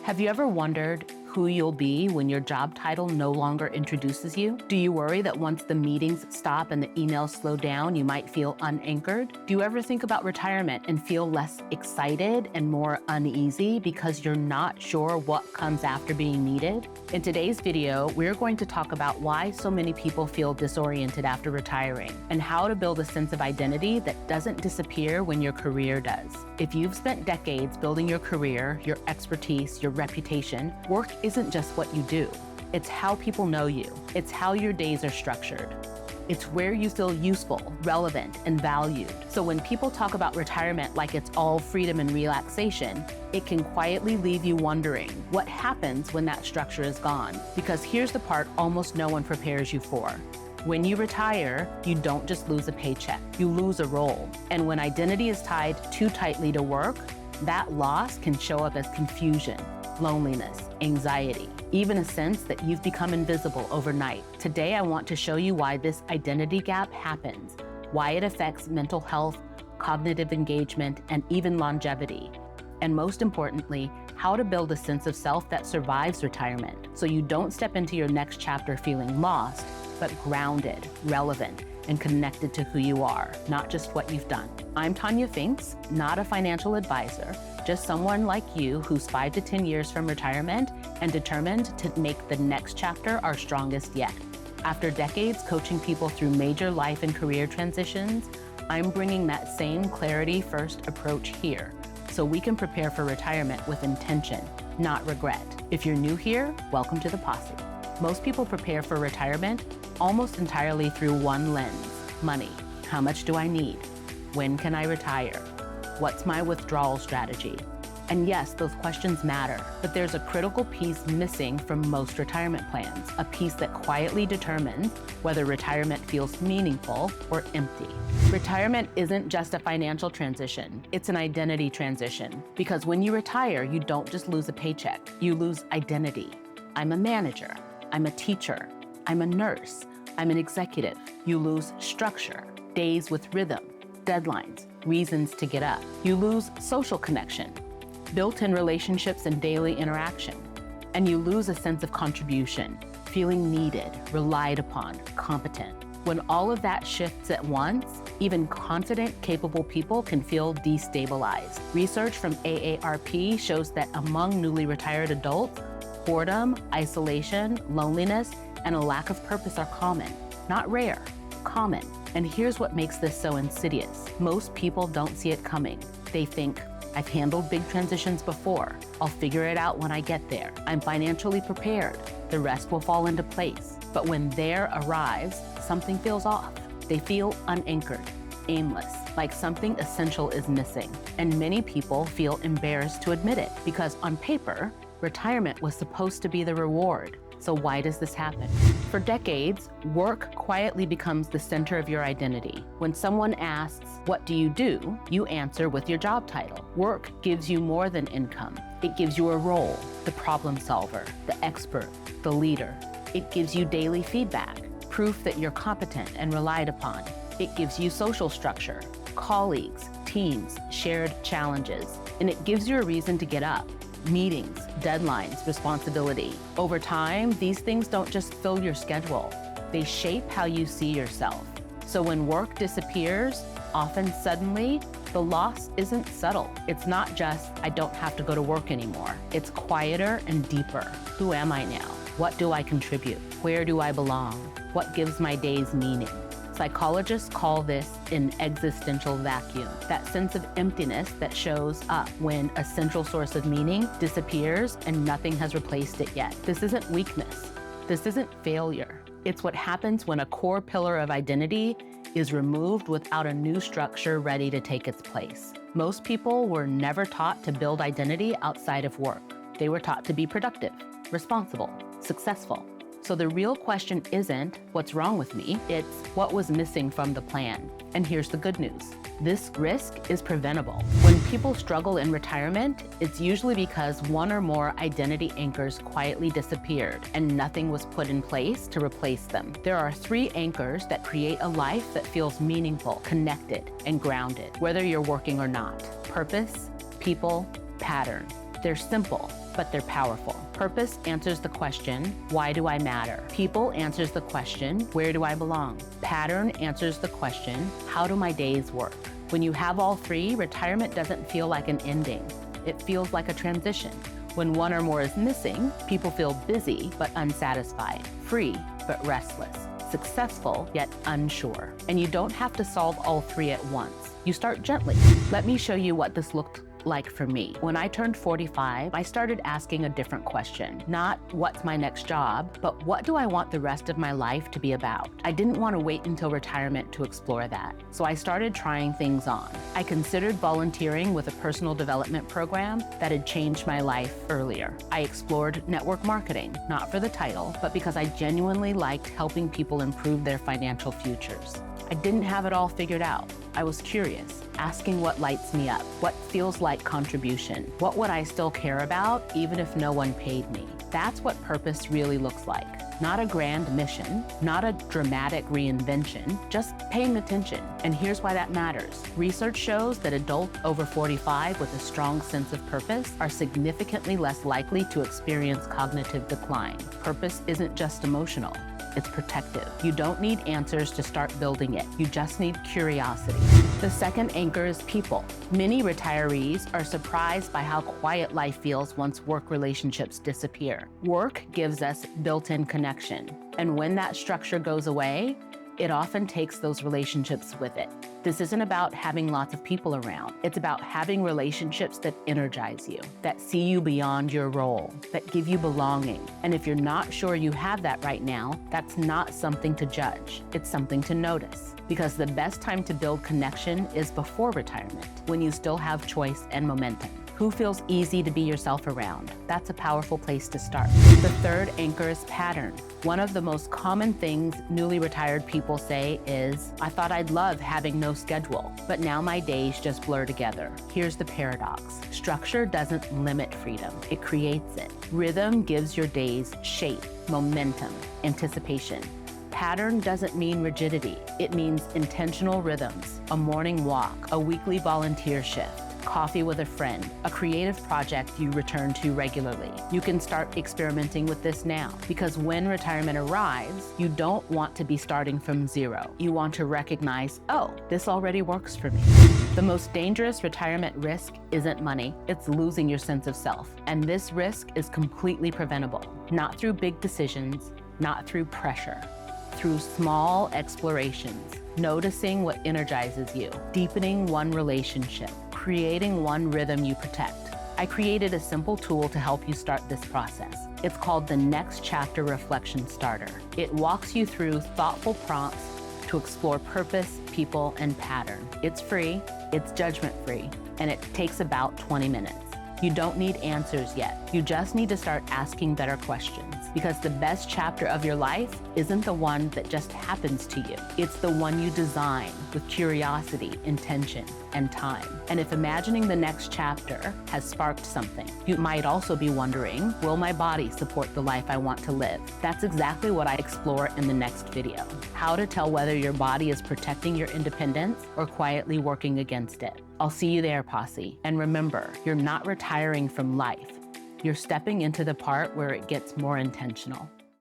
Have you ever wondered who you'll be when your job title no longer introduces you? Do you worry that once the meetings stop and the emails slow down, you might feel unanchored? Do you ever think about retirement and feel less excited and more uneasy because you're not sure what comes after being needed? In today's video, we're going to talk about why so many people feel disoriented after retiring and how to build a sense of identity that doesn't disappear when your career does. If you've spent decades building your career, your expertise, your reputation, work isn't just what you do. It's how people know you. It's how your days are structured. It's where you feel useful, relevant, and valued. So when people talk about retirement like it's all freedom and relaxation, it can quietly leave you wondering what happens when that structure is gone. Because here's the part almost no one prepares you for. When you retire, you don't just lose a paycheck, you lose a role. And when identity is tied too tightly to work, that loss can show up as confusion, loneliness, anxiety, even a sense that you've become invisible overnight. Today, I want to show you why this identity gap happens, why it affects mental health, cognitive engagement, and even longevity. And most importantly, how to build a sense of self that survives retirement, so you don't step into your next chapter feeling lost, but grounded, relevant, and connected to who you are, not just what you've done. I'm Tanya Finks, not a financial advisor, just someone like you who's 5 to 10 years from retirement and determined to make the next chapter our strongest yet. After decades coaching people through major life and career transitions, I'm bringing that same clarity-first approach here, so we can prepare for retirement with intention, not regret. If you're new here, welcome to the posse. Most people prepare for retirement almost entirely through one lens: money. How much do I need? When can I retire? What's my withdrawal strategy? And yes, those questions matter, but there's a critical piece missing from most retirement plans, a piece that quietly determines whether retirement feels meaningful or empty. Retirement isn't just a financial transition, it's an identity transition. Because when you retire, you don't just lose a paycheck, you lose identity. I'm a manager, I'm a teacher, I'm a nurse, I'm an executive. You lose structure, days with rhythm, deadlines, reasons to get up. You lose social connection, built-in relationships and daily interaction. And you lose a sense of contribution, feeling needed, relied upon, competent. When all of that shifts at once, even confident, capable people can feel destabilized. Research from AARP shows that among newly retired adults, boredom, isolation, loneliness, and a lack of purpose are common. Not rare, common. And here's what makes this so insidious. Most people don't see it coming. They think, I've handled big transitions before. I'll figure it out when I get there. I'm financially prepared. The rest will fall into place. But when there arrives, something feels off. They feel unanchored, aimless, like something essential is missing. And many people feel embarrassed to admit it because on paper, retirement was supposed to be the reward. So why does this happen? For decades, work quietly becomes the center of your identity. When someone asks, what do you do? You answer with your job title. Work gives you more than income. It gives you a role, the problem solver, the expert, the leader. It gives you daily feedback, proof that you're competent and relied upon. It gives you social structure, colleagues, teams, shared challenges, and it gives you a reason to get up. Meetings, deadlines, responsibility. Over time, these things don't just fill your schedule. They shape how you see yourself. So when work disappears, often suddenly, the loss isn't subtle. It's not just, I don't have to go to work anymore. It's quieter and deeper. Who am I now? What do I contribute? Where do I belong? What gives my days meaning? Psychologists call this an existential vacuum, that sense of emptiness that shows up when a central source of meaning disappears and nothing has replaced it yet. This isn't weakness. This isn't failure. It's what happens when a core pillar of identity is removed without a new structure ready to take its place. Most people were never taught to build identity outside of work. They were taught to be productive, responsible, successful. So the real question isn't, what's wrong with me? It's what was missing from the plan. And here's the good news. This risk is preventable. When people struggle in retirement, it's usually because one or more identity anchors quietly disappeared and nothing was put in place to replace them. There are 3 anchors that create a life that feels meaningful, connected, and grounded, whether you're working or not. Purpose, people, pattern. They're simple, but they're powerful. Purpose answers the question, why do I matter? People answers the question, where do I belong? Pattern answers the question, how do my days work? When you have all three, retirement doesn't feel like an ending. It feels like a transition. When one or more is missing, people feel busy but unsatisfied, free but restless, successful yet unsure. And you don't have to solve all three at once. You start gently. Let me show you what this looked like for me. When I turned 45, I started asking a different question. Not what's my next job, but what do I want the rest of my life to be about? I didn't want to wait until retirement to explore that. So I started trying things on. I considered volunteering with a personal development program that had changed my life earlier. I explored network marketing, not for the title, but because I genuinely liked helping people improve their financial futures. I didn't have it all figured out. I was curious, asking what lights me up, what feels like contribution, what would I still care about even if no one paid me. That's what purpose really looks like. Not a grand mission, not a dramatic reinvention, just paying attention. And here's why that matters. Research shows that adults over 45 with a strong sense of purpose are significantly less likely to experience cognitive decline. Purpose isn't just emotional. It's protective. You don't need answers to start building it. You just need curiosity. The second anchor is people. Many retirees are surprised by how quiet life feels once work relationships disappear. Work gives us built-in connection. And when that structure goes away, it often takes those relationships with it. This isn't about having lots of people around. It's about having relationships that energize you, that see you beyond your role, that give you belonging. And if you're not sure you have that right now, that's not something to judge. It's something to notice. Because the best time to build connection is before retirement, when you still have choice and momentum. Who feels easy to be yourself around? That's a powerful place to start. The third anchor is pattern. One of the most common things newly retired people say is, I thought I'd love having no schedule, but now my days just blur together. Here's the paradox. Structure doesn't limit freedom, it creates it. Rhythm gives your days shape, momentum, anticipation. Pattern doesn't mean rigidity. It means intentional rhythms, a morning walk, a weekly volunteer shift, coffee with a friend, a creative project you return to regularly. You can start experimenting with this now, because when retirement arrives, you don't want to be starting from zero. You want to recognize, oh, this already works for me. The most dangerous retirement risk isn't money, it's losing your sense of self. And this risk is completely preventable, not through big decisions, not through pressure, through small explorations, noticing what energizes you, deepening one relationship, creating one rhythm you protect. I created a simple tool to help you start this process. It's called the Next Chapter Reflection Starter. It walks you through thoughtful prompts to explore purpose, people, and pattern. It's free, it's judgment-free, and it takes about 20 minutes. You don't need answers yet. You just need to start asking better questions, because the best chapter of your life isn't the one that just happens to you. It's the one you design with curiosity, intention, and time. And if imagining the next chapter has sparked something, you might also be wondering, will my body support the life I want to live? That's exactly what I explore in the next video. How to tell whether your body is protecting your independence or quietly working against it. I'll see you there, Posse. And remember, you're not retiring from life. You're stepping into the part where it gets more intentional.